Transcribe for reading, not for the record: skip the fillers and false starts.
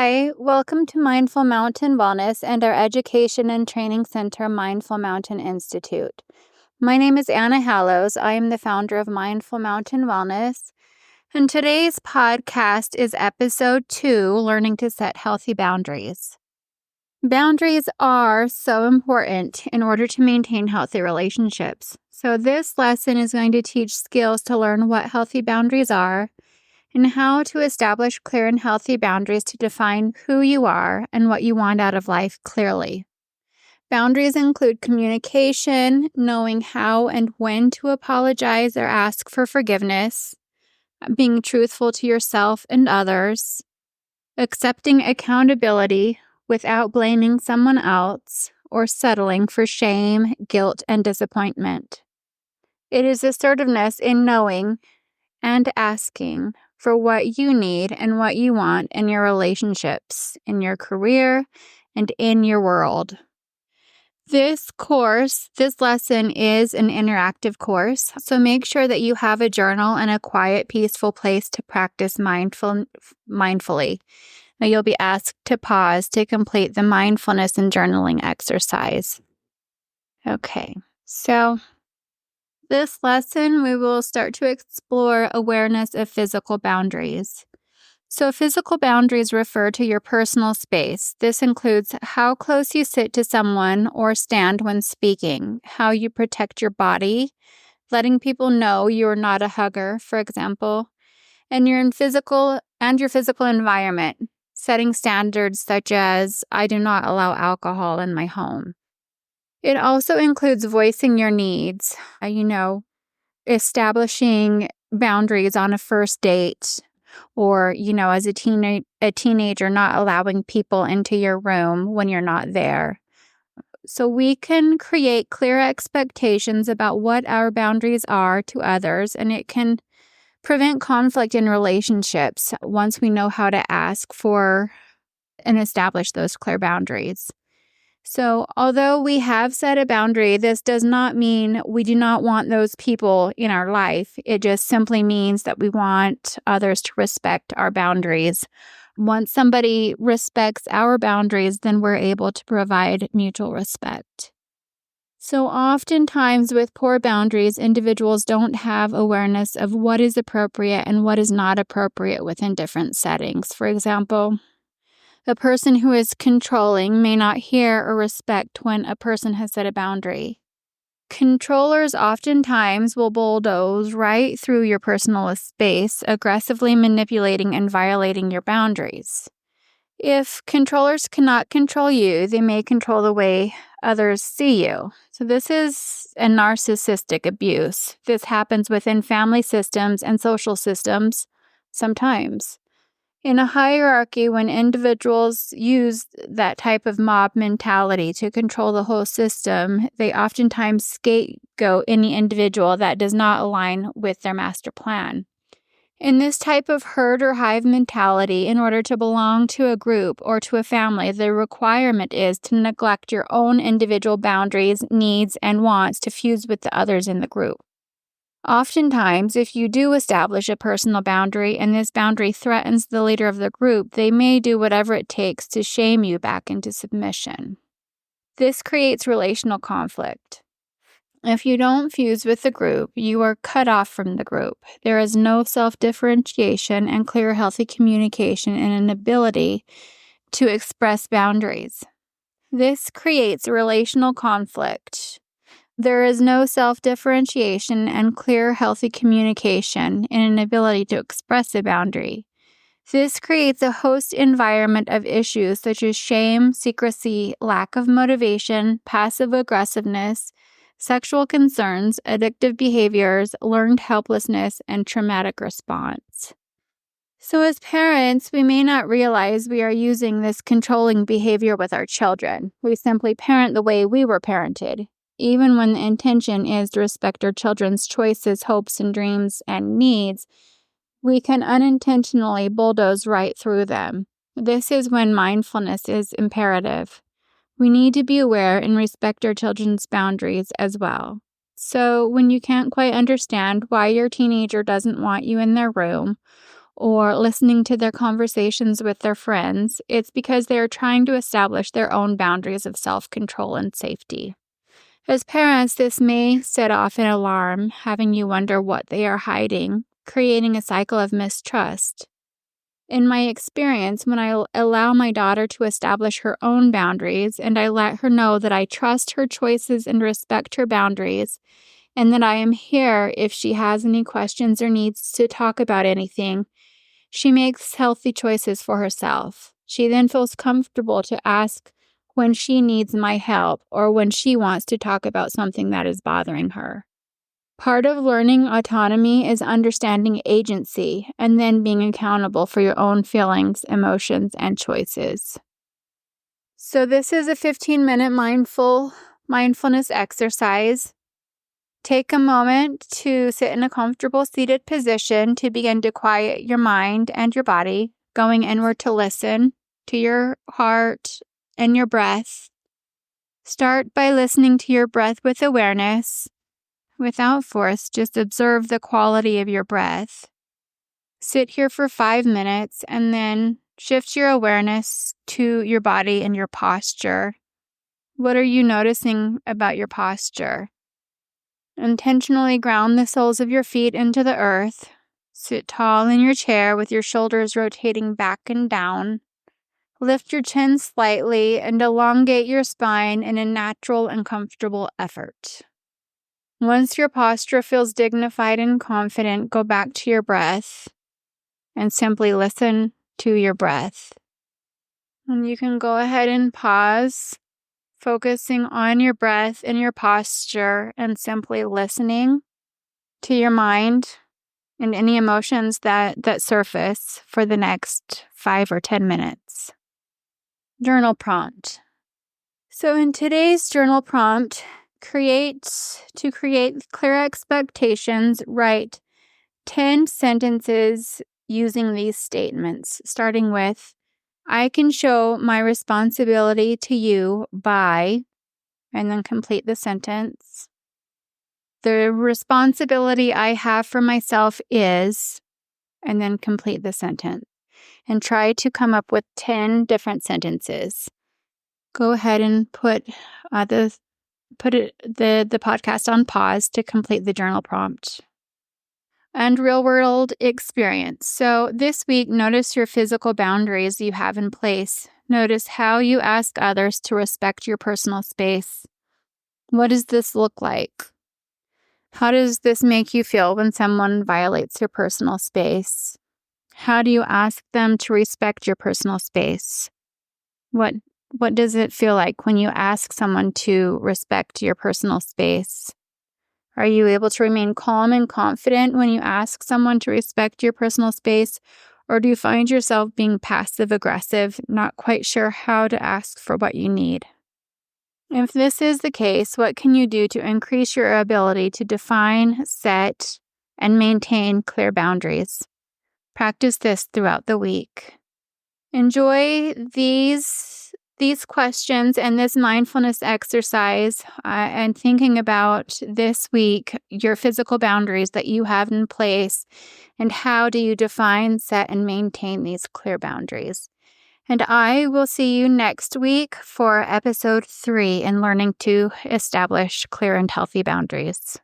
Hi, welcome to Mindful Mountain Wellness and our Education and Training Center, Mindful Mountain Institute. My name is Anna Hallows. I am the founder of Mindful Mountain Wellness, and today's podcast is episode 2, Learning to Set Healthy Boundaries. Boundaries are so important in order to maintain healthy relationships. So this lesson is going to teach skills to learn what healthy boundaries are, and how to establish clear and healthy boundaries to define who you are and what you want out of life clearly. Boundaries include communication, knowing how and when to apologize or ask for forgiveness, being truthful to yourself and others, accepting accountability without blaming someone else, or settling for shame, guilt, and disappointment. It is assertiveness in knowing and asking for what you need and what you want in your relationships, in your career, and in your world. This lesson is an interactive course, so make sure that you have a journal and a quiet, peaceful place to practice mindfully. Now, you'll be asked to pause to complete the mindfulness and journaling exercise. Okay, so this lesson, we will start to explore awareness of physical boundaries. So physical boundaries refer to your personal space. This includes how close you sit to someone or stand when speaking, how you protect your body, letting people know you are not a hugger, for example, and your physical environment, setting standards such as, I do not allow alcohol in my home. It also includes voicing your needs, establishing boundaries on a first date, or, as a teenager, not allowing people into your room when you're not there. So we can create clear expectations about what our boundaries are to others, and it can prevent conflict in relationships once we know how to ask for and establish those clear boundaries. So although we have set a boundary, this does not mean we do not want those people in our life. It just simply means that we want others to respect our boundaries. Once somebody respects our boundaries, then we're able to provide mutual respect. So oftentimes with poor boundaries, individuals don't have awareness of what is appropriate and what is not appropriate within different settings. For example, a person who is controlling may not hear or respect when a person has set a boundary. Controllers oftentimes will bulldoze right through your personal space, aggressively manipulating and violating your boundaries. If controllers cannot control you, they may control the way others see you. So this is a narcissistic abuse. This happens within family systems and social systems sometimes. In a hierarchy, when individuals use that type of mob mentality to control the whole system, they oftentimes scapegoat any individual that does not align with their master plan. In this type of herd or hive mentality, in order to belong to a group or to a family, the requirement is to neglect your own individual boundaries, needs, and wants to fuse with the others in the group. Oftentimes, if you do establish a personal boundary and this boundary threatens the leader of the group, they may do whatever it takes to shame you back into submission. This creates relational conflict. If you don't fuse with the group, you are cut off from the group. There is no self-differentiation and clear, healthy communication and an ability to express boundaries. This creates relational conflict. There is no self-differentiation and clear, healthy communication and an ability to express a boundary. This creates a host environment of issues such as shame, secrecy, lack of motivation, passive aggressiveness, sexual concerns, addictive behaviors, learned helplessness, and traumatic response. So as parents, we may not realize we are using this controlling behavior with our children. We simply parent the way we were parented, even when the intention is to respect our children's choices, hopes, and dreams and needs. We can unintentionally bulldoze right through them. This is when mindfulness is imperative. We need to be aware and respect our children's boundaries as well. So when you can't quite understand why your teenager doesn't want you in their room, or listening to their conversations with their friends, it's because they are trying to establish their own boundaries of self-control and safety. As parents, this may set off an alarm, having you wonder what they are hiding, creating a cycle of mistrust. In my experience, when I allow my daughter to establish her own boundaries and I let her know that I trust her choices and respect her boundaries, and that I am here if she has any questions or needs to talk about anything, she makes healthy choices for herself. She then feels comfortable to ask when she needs my help or when she wants to talk about something that is bothering her. Part of learning autonomy is understanding agency and then being accountable for your own feelings, emotions, and choices. So this is a 15-minute mindfulness exercise. Take a moment to sit in a comfortable seated position to begin to quiet your mind and your body, going inward to listen to your heart and your breath. Start by listening to your breath with awareness. Without force, just observe the quality of your breath. Sit here for 5 minutes and then shift your awareness to your body and your posture. What are you noticing about your posture? Intentionally ground the soles of your feet into the earth. Sit tall in your chair with your shoulders rotating back and down. Lift your chin slightly and elongate your spine in a natural and comfortable effort. Once your posture feels dignified and confident, go back to your breath and simply listen to your breath. And you can go ahead and pause, focusing on your breath and your posture and simply listening to your mind and any emotions that surface for the next 5 or 10 minutes. Journal prompt. So in today's journal prompt, create clear expectations, write 10 sentences using these statements, starting with, I can show my responsibility to you by, and then complete the sentence. The responsibility I have for myself is, and then complete the sentence. And try to come up with 10 different sentences. Go ahead and put the podcast on pause to complete the journal prompt. And real world experience. So this week, notice your physical boundaries you have in place. Notice how you ask others to respect your personal space. What does this look like? How does this make you feel when someone violates your personal space? How do you ask them to respect your personal space? What does it feel like when you ask someone to respect your personal space? Are you able to remain calm and confident when you ask someone to respect your personal space? Or do you find yourself being passive-aggressive, not quite sure how to ask for what you need? If this is the case, what can you do to increase your ability to define, set, and maintain clear boundaries? Practice this throughout the week. Enjoy these questions and this mindfulness exercise and thinking about this week, your physical boundaries that you have in place and how do you define, set, and maintain these clear boundaries. And I will see you next week for episode 3 in learning to establish clear and healthy boundaries.